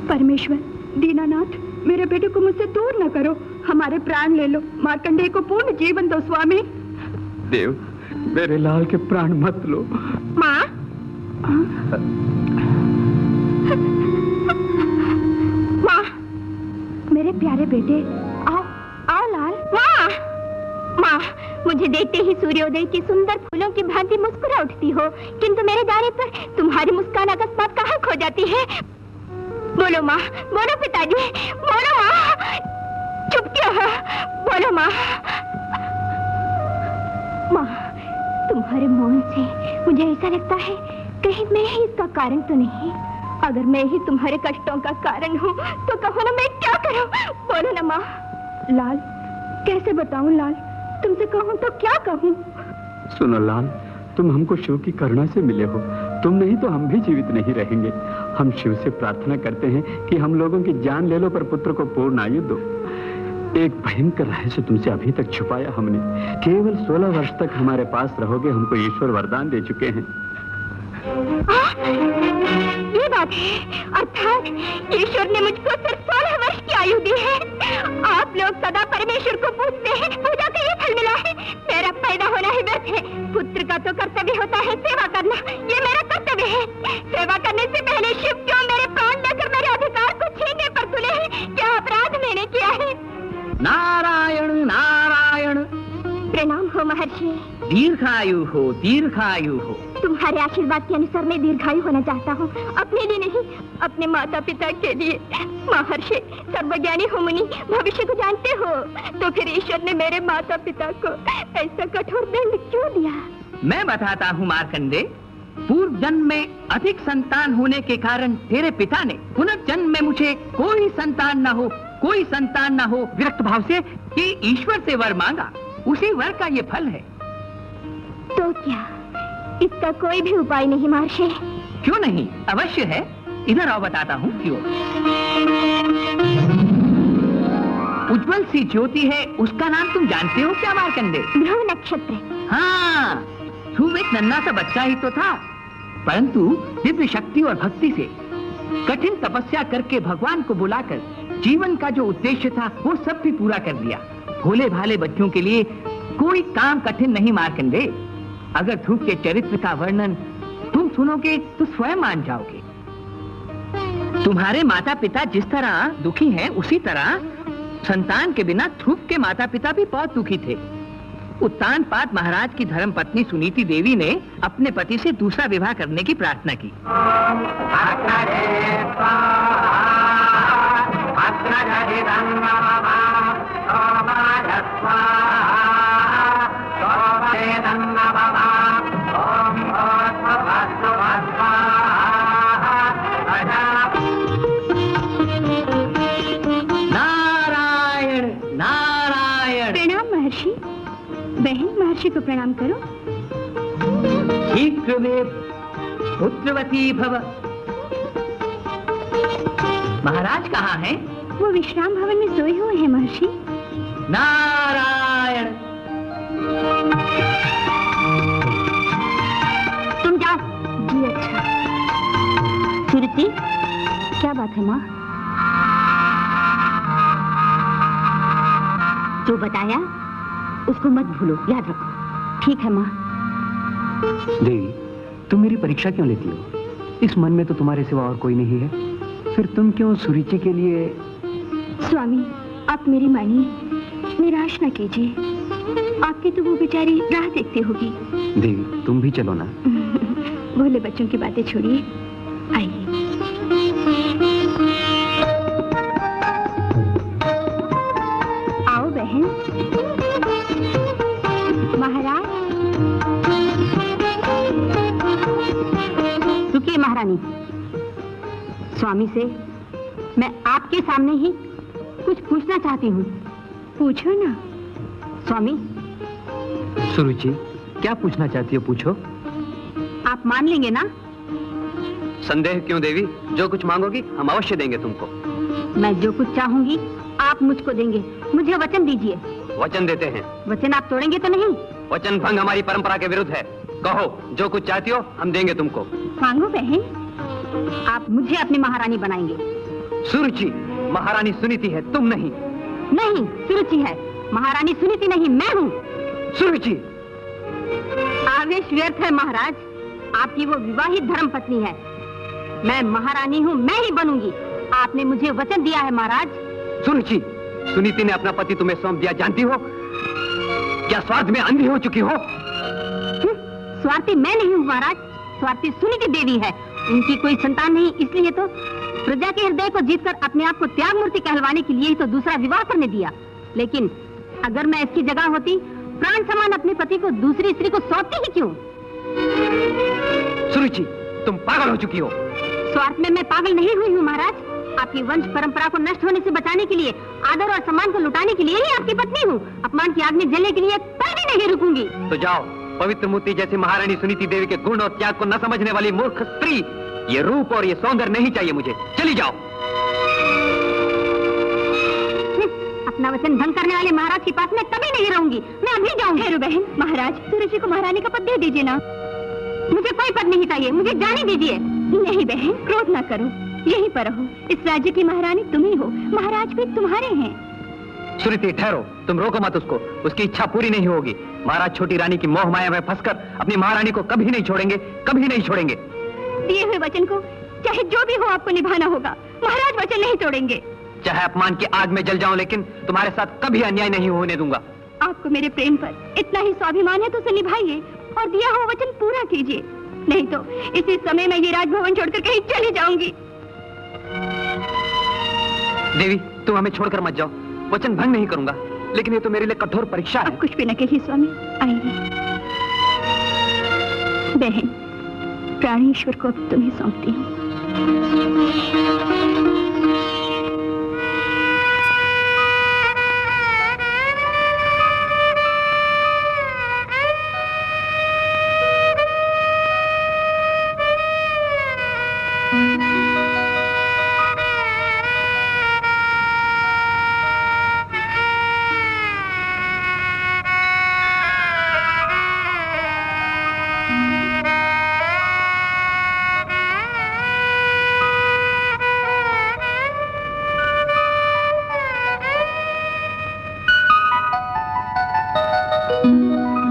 परमेश्वर, दीनानाथ, मेरे बेटे को मुझसे दूर न करो, हमारे प्राण ले लो, मार्कंडेय को पूर्ण जीवन दो स्वामी। देव, मेरे लाल के प्राण मत लो। माँ, माँ, मेरे प्यारे बेटे, आओ आओ लाल। माँ, माँ, मुझे देखते ही सूर्योदय की सुंदर फूलों की भांति मुस्कुरा उठती हो, किंतु मेरे दाने पर तुम्हारी मुस्कान अकस्मात कहाँ खो जाती है? बोलो माँ, बोलो पिताजी, बोलो माँ, चुप क्यों हो? बोलो माँ। माँ, तुम्हारे मौन से मुझे ऐसा लगता है कहीं मैं ही इसका कारण तो नहीं। अगर मैं ही तुम्हारे कष्टों का कारण हूँ तो कहो ना, मैं क्या करूँ? बोलो ना माँ। लाल, कैसे बताऊँ लाल, तुमसे कहूँ तो क्या कहूँ? सुनो लाल, तुम हमको शिव की करुणा से मिले हो, तुम नहीं तो हम भी जीवित नहीं रहेंगे। हम शिव से प्रार्थना करते हैं कि हम लोगों की जान ले लो, पर पुत्र को पूर्ण आयु दो। एक भयंकर रहस्य तुमसे अभी तक छुपाया हमने। केवल 16 वर्ष तक हमारे पास रहोगे, हमको ईश्वर वरदान दे चुके हैं। ये बात है, अर्थात ईश्वर ने मुझको सिर्फ 16 वर्ष की आयु दी है। आप लोग सदा परमेश्वर को पूछते हैं, पूजा का ये फल मिला है। मेरा पैदा होना ही व्यर्थ है। पुत्र का तो कर्तव्य होता है सेवा करना, ये मेरा कर्तव्य है। सेवा करने से पहले शिव क्यों मेरे प्राण लेकर मेरे अधिकार को छीनने पर तुले हैं? क्या अपराध मैंने किया है? नारायण नारायण। प्रणाम हो महर्षि। दीर्घायु हो, दीर्घायु हो। तुम्हारे आशीर्वाद के अनुसार मैं दीर्घायु होना चाहता हूँ, अपने लिए नहीं, अपने माता पिता के लिए। महर्षि, सर्वज्ञानी हो मुनि, भविष्य को जानते हो, तो फिर ईश्वर ने मेरे माता पिता को ऐसा कठोर दंड क्यों दिया? मैं बताता हूँ मार्कंडेय। पूर्व जन्म में अधिक संतान होने के कारण तेरे पिता ने पुनर्जन्म में मुझे कोई संतान न हो, कोई संतान न हो, विरक्त भाव से कि ईश्वर से वर मांगा। उसी वर का ये फल है। तो क्या इसका कोई भी उपाय नहीं महर्षि? क्यों नहीं, अवश्य है। इधर आओ, बताता हूँ क्यों। उज्जवल सी ज्योति है, उसका नाम तुम जानते हो क्या मार्कंडेय? ध्रुव नक्षत्र। हाँ, ध्रुव एक नन्हा सा बच्चा ही तो था, परंतु दिव्य शक्ति और भक्ति से कठिन तपस्या करके भगवान को बुलाकर जीवन का जो उद्देश्य था वो सब भी पूरा कर दिया। भोले भाले बच्चों के लिए कोई काम कठिन नहीं मार्कंडेय। अगर ध्रुव के चरित्र का वर्णन तुम सुनोगे तो स्वयं मान जाओगे। तुम्हारे माता पिता जिस तरह दुखी हैं, उसी तरह संतान के बिना ध्रुव के माता पिता भी बहुत दुखी थे। उत्तानपाद महाराज की धर्मपत्नी सुनीति देवी ने अपने पति से दूसरा विवाह करने की प्रार्थना की। नारायण नारायण। प्रणाम महर्षि। बहन महर्षि को प्रणाम करो। शीघ्र में पुत्रवती भव। महाराज कहाँ हैं? वो विश्राम भवन में सोए हुए हैं महर्षि। नारायण। तुम जाओ। जी अच्छा। सुरती, क्या बात है माँ? जो बताया उसको मत भूलो, याद रखो। ठीक है माँ। देवी, तुम मेरी परीक्षा क्यों लेती हो? इस मन में तो तुम्हारे सिवा और कोई नहीं है, फिर तुम क्यों सुरुचि के लिए? स्वामी, आप मेरी मानिए, निराश न कीजिए। आपकी तो वो बेचारी राह देखती होगी। देवी, तुम भी चलो ना। भोले बच्चों की बातें छोड़िए, आइए। आओ बहन। महाराज। रुकिए महारानी। स्वामी से मैं आपके सामने ही कुछ पूछना चाहती हूँ। पूछो ना। स्वामी। सुरुचि, क्या पूछना चाहती हो? पूछो। आप मान लेंगे ना? संदेह क्यों देवी, जो कुछ मांगोगी हम अवश्य देंगे तुमको। मैं जो कुछ चाहूंगी आप मुझको देंगे। मुझे वचन दीजिए। वचन देते हैं। वचन आप तोड़ेंगे तो नहीं? वचन भंग हमारी परंपरा के विरुद्ध है। कहो, जो कुछ चाहती हो हम देंगे तुमको। मांगो बहन। आप मुझे अपनी महारानी बनाएंगे। सुरुचि, महारानी सुनीति है, तुम नहीं। नहीं, सुरुचि है। महारानी सुनीति नहीं, मैं हूँ। सुरुचि, आवेश व्यर्थ है महाराज। आपकी वो विवाहित धर्मपत्नी है। मैं महारानी हूँ, मैं ही बनूंगी। आपने मुझे वचन दिया है महाराज। सुरुचि, सुनीति ने अपना पति तुम्हें सौंप दिया, जानती हो? क्या स्वार्थ में अंधी हो चुकी हो? स्वार्थी मैं नहीं हूँ महाराज, स्वार्थी सुनीति देवी है। उनकी कोई संतान नहीं, इसलिए तो प्रजा के हृदय को जीतकर अपने आप को त्याग मूर्ति कहलवाने के लिए ही तो दूसरा विवाह करने दिया। लेकिन अगर मैं इसकी जगह होती, प्राण समान अपने पति को दूसरी स्त्री को सौंपती ही क्यों? सुरुचि, तुम पागल हो चुकी हो। स्वार्थ में मैं पागल नहीं हुई हूँ महाराज। आपकी वंश परंपरा को नष्ट होने से बचाने के लिए, आदर और सम्मान को लुटाने के लिए ही आपकी पत्नी हूँ। अपमान की आग में जलने के लिए कभी नहीं रुकूंगी। तो जाओ, पवित्र मूर्ति जैसी महारानी सुनीति देवी के गुण और त्याग को न समझने वाली मूर्ख स्त्री, ये रूप और ये सौंदर्य नहीं चाहिए मुझे। चली जाओ। अपना वचन भंग करने वाले महाराज के पास मैं कभी नहीं रहूंगी। मैं अभी जाऊंगी। हेरो बहन, महाराज सुरुचि को महारानी का पद दे दीजिए ना। मुझे कोई पद नहीं चाहिए, मुझे जाने दीजिए। नहीं बहन, क्रोध ना करो, यहीं पर रहो। इस राज्य की महारानी तुम ही हो, महाराज भी तुम्हारे हैं। सुनीति, ठहरो, तुम रोको मत उसको। उसकी इच्छा पूरी नहीं होगी। महाराज छोटी रानी की मोह माया में फंसकर अपनी महारानी को कभी नहीं छोड़ेंगे, कभी नहीं छोड़ेंगे। दिए हुए वचन को चाहे जो भी हो आपको निभाना होगा। महाराज वचन नहीं तोड़ेंगे। चाहे अपमान की आग में जल जाऊं, लेकिन तुम्हारे साथ कभी अन्याय नहीं होने दूंगा। आपको मेरे प्रेम पर इतना ही स्वाभिमान है तो उसे निभाइए और दिया हुआ वचन पूरा कीजिए। नहीं तो इसी समय मैं ये राजभवन छोड़कर कहीं चली जाऊंगी। देवी, तुम हमें छोड़कर मत जाओ। वचन भंग नहीं करूंगा, लेकिन ये तो मेरे लिए कठोर परीक्षा है। अब कुछ भी न कहिए स्वामी, आइए। बहन, प्राणेश्वर को अब तुम्हें सौंपती हूँ।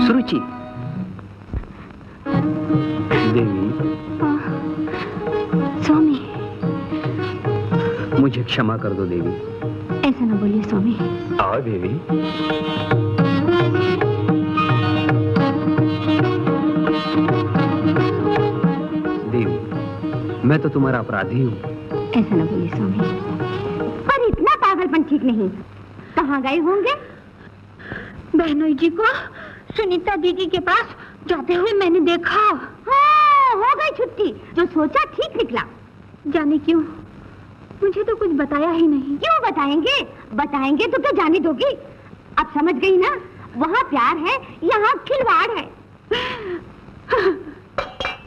सुरुचि, देवी, स्वामी, मुझे क्षमा कर दो देवी। ऐसा न बोलिए स्वामी। आओ देवी। देवी, मैं तो तुम्हारा अपराधी हूँ। ऐसा न बोलिए स्वामी। पर इतना पागलपन ठीक नहीं। कहाँ गए होंगे? बहनोई जी को सुनीता दीदी के पास जाते हुए मैंने देखा। हाँ, हो गई छुट्टी। जो सोचा ठीक निकला। जाने क्यों? मुझे तो कुछ बताया ही नहीं। क्यों बताएंगे? बताएंगे तो क्या जाने दोगी? अब समझ गई ना, वहाँ प्यार है, यहाँ खिलवाड़ है।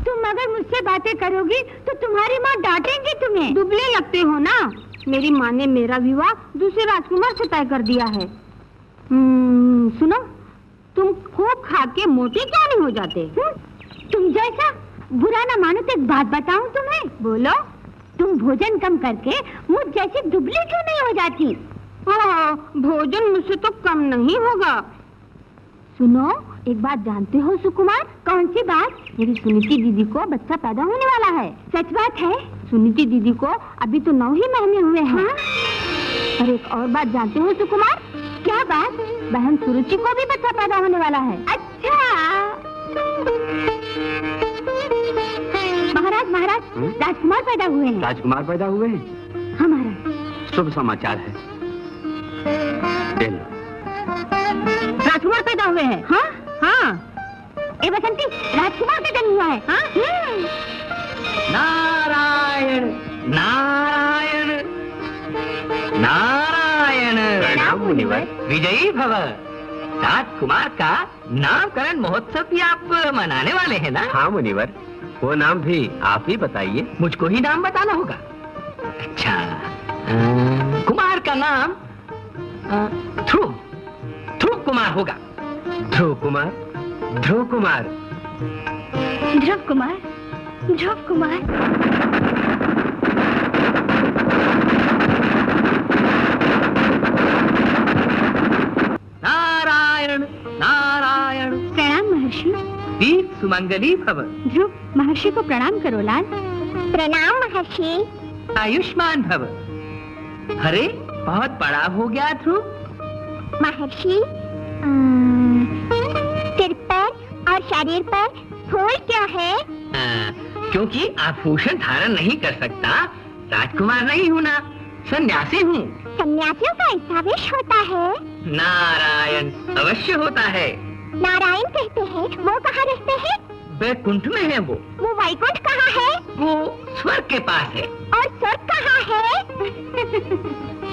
तुम अगर मुझसे बातें करोगी तो तुम्हारी माँ डांटेंगी तुम्हें। दुबले लगते हो ना। मेरी माँ ने मेरा विवाह दूसरे राजकुमार से तय कर दिया है। सुनो, तुम खूब खा के मोटे क्यों नहीं हो जाते? तुम जैसा बुरा ना मानो तो एक बात बताऊं तुम्हें। बोलो। तुम भोजन कम करके मुझ जैसी दुबली क्यों नहीं हो जाती? भोजन मुझसे तो कम नहीं होगा। सुनो, एक बात जानते हो सुकुमार? कौन सी बात? मेरी सुनीति दीदी को बच्चा पैदा होने वाला है। सच बात है? सुनीति दीदी को अभी तो 9 ही महीने हुए हैं। और एक और बात जानते हो सुकुमार? क्या बात? बहन सुरुचि को भी बच्चा पैदा होने वाला है। अच्छा। महाराज, महाराज, राजकुमार पैदा हुए हैं। राजकुमार पैदा हुए हैं? हमारा शुभ समाचार है। ले लो। राजकुमार पैदा हुए हैं। हाँ हाँ। ए बसंती, राजकुमार का जन्म हुआ है। हाँ? नारायण नारायण नारायण। प्रणाम मुनिवर। विजयी भव। राजकुमार का नामकरण महोत्सव भी आप मनाने वाले हैं ना? हाँ मुनिवर, वो नाम भी आप ही बताइए। मुझको ही नाम बताना होगा। अच्छा, कुमार का नाम ध्रुव ध्रुव कुमार होगा। ध्रुव कुमार, ध्रुव कुमार, ध्रुव कुमार, ध्रुव कुमार। सुमंगली भव। ध्रुव, महर्षि को प्रणाम करो लाल। प्रणाम महर्षि। आयुष्मान भव। अरे बहुत बड़ा हो गया ध्रुव। महर्षि, सिर पर और शरीर पर फूल क्या है? क्योंकि आभूषण धारण नहीं कर सकता, राजकुमार नहीं हूँ ना, सन्यासी हूँ। सन्यासियों का ऐसा वेश होता है? नारायण, अवश्य होता है। नारायण कहते हैं, वो कहाँ रहते हैं? वैकुंठ में है वो। वैकुंठ कहाँ है? वो स्वर्ग के पास है। और स्वर्ग कहाँ है?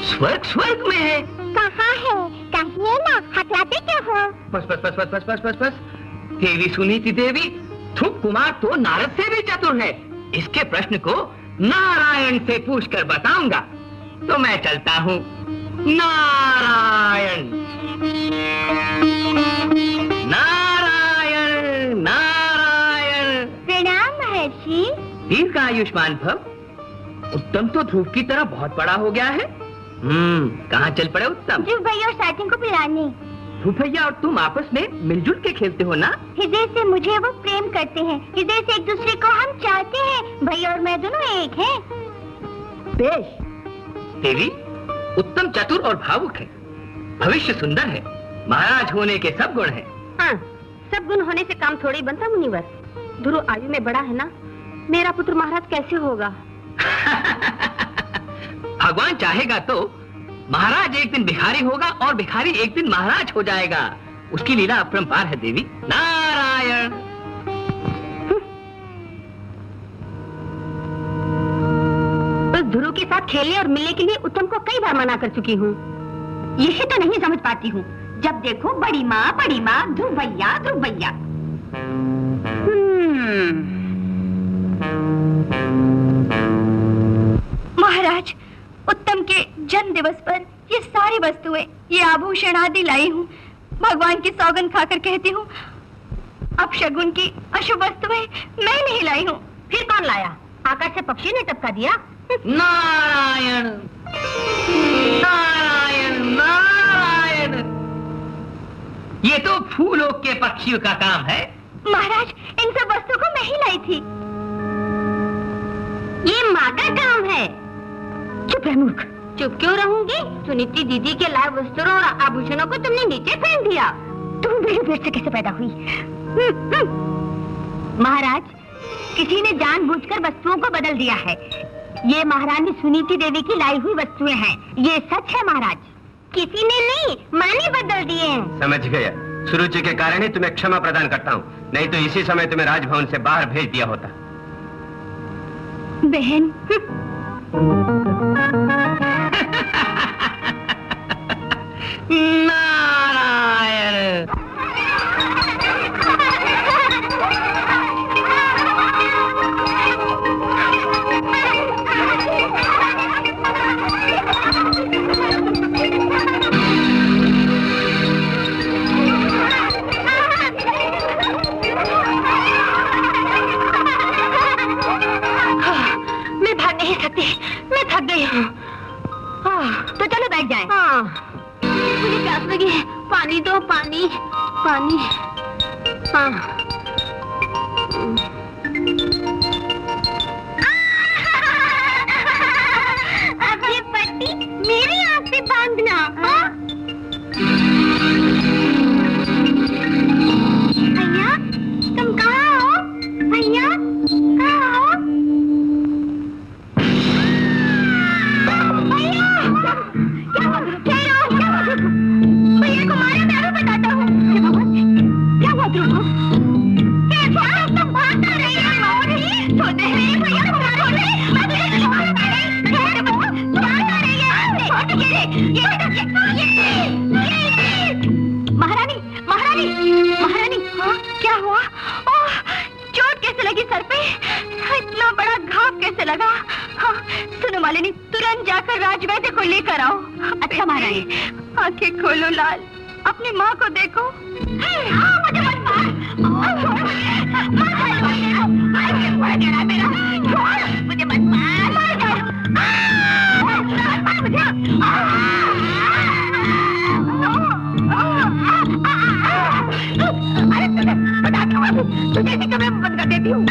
स्वर्ग स्वर्ग में है। कहाँ है? कहिए ना, हकलाते क्या हो? बस बस बस बस बस बस बस बस। देवी सुनीति देवी, ध्रुव कुमार तो नारद से भी चतुर है। इसके प्रश्न को नारायण से पूछकर बताऊंगा। तो मैं चलता हूँ। नारायण नारायण नारायण। प्रणाम महर्षि। दीर्घ आयुष्मान भव। उत्तम तो ध्रुव की तरह बहुत बड़ा हो गया है। कहाँ चल पड़े उत्तम? ध्रुव भैया और साथियों को पिलाने। ध्रुव भैया और तुम आपस में मिलजुल के खेलते हो ना? हृदय से मुझे वो प्रेम करते हैं, हृदय से एक दूसरे को हम चाहते हैं। भैया और मैं दोनों एक हैं। बेश। देवी, उत्तम चतुर और भावुक है, भविष्य सुंदर है, महाराज होने के सब गुण हैं। हाँ, सब गुण होने से काम थोड़ी बनता मुनिवर। ध्रुव आयु में बड़ा है ना, मेरा पुत्र महाराज कैसे होगा? भगवान चाहेगा तो महाराज एक दिन भिखारी होगा और भिखारी एक दिन महाराज हो जाएगा। उसकी लीला अपरंपार है देवी। नारायण। बस ध्रुव के साथ खेलने और मिलने के लिए उत्तम को कई बार मना कर चुकी हूँ। यही तो नहीं समझ पाती हूँ। जब देखो बड़ी माँ ध्रुव भैया ध्रुव भैया। महाराज, उत्तम के जन्म दिवस पर ये सारी वस्तुएं, ये आभूषण आदि लाई हूँ। भगवान की सौगंध खाकर कहती हूँ, अब शगुन की अशुभ वस्तुएं मैं नहीं लाई हूँ। फिर कौन लाया? आकाश से पक्षी ने टपका दिया। नारायण नारायण नारायण। ये तो फूलों के पक्षियों का काम है। महाराज, इन सब वस्तुओं को मैं ही लाई थी। ये माँ का काम है। चुप रह मूर्ख। चुप क्यों रहूंगी? सुनीति दीदी के लाए वस्त्रों और आभूषणों को तुमने नीचे फेंक दिया। तुम मेरे पेट से कैसे पैदा हुई? महाराज, किसी ने जानबूझकर वस्तुओं को बदल दिया है। ये महारानी सुनीति देवी की लाई हुई वस्तुएं हैं। ये सच है महाराज। किसी ने नहीं, माँ ने बदल दिए हैं। समझ गया। सुरुचि के कारण ही तुम्हें क्षमा प्रदान करता हूँ, नहीं तो इसी समय तुम्हें राजभवन से बाहर भेज दिया होता। बहन। नारायण। मैं भाग नहीं सकती, मैं थक गई हूँ। तो चलो बैठ जाएं। हाँ, मुझे प्यास लगी है। पानी दो, पानी पानी। हाँ। अब ये पट्टी मेरी आँख से बांधना। हाँ? भैया, तुम कहाँ हो? भैया, कहाँ हो? भैया को मारा, मैं अभी बताता हूँ। क्या हुआ ध्रुव? क्या तुम भाग कर रही है? छोटे हैं भैया, छोटे। महारानी, महारानी, महारानी, हाँ क्या हुआ? ओह, चोट कैसे लगी सर पे? इतना बड़ा घाव कैसे लगा? हाँ, सुनो मालिनी, तुरंत जाकर राजवैद्य को लेकर आओ। अच्छा महारानी। आंखें खोलो लाल, अपनी माँ को देखो। हाँ, मुझे मत मार। मुझे मत मार। अरे बता क्यों तुझे भी कमरे में बंद कर देती हूँ।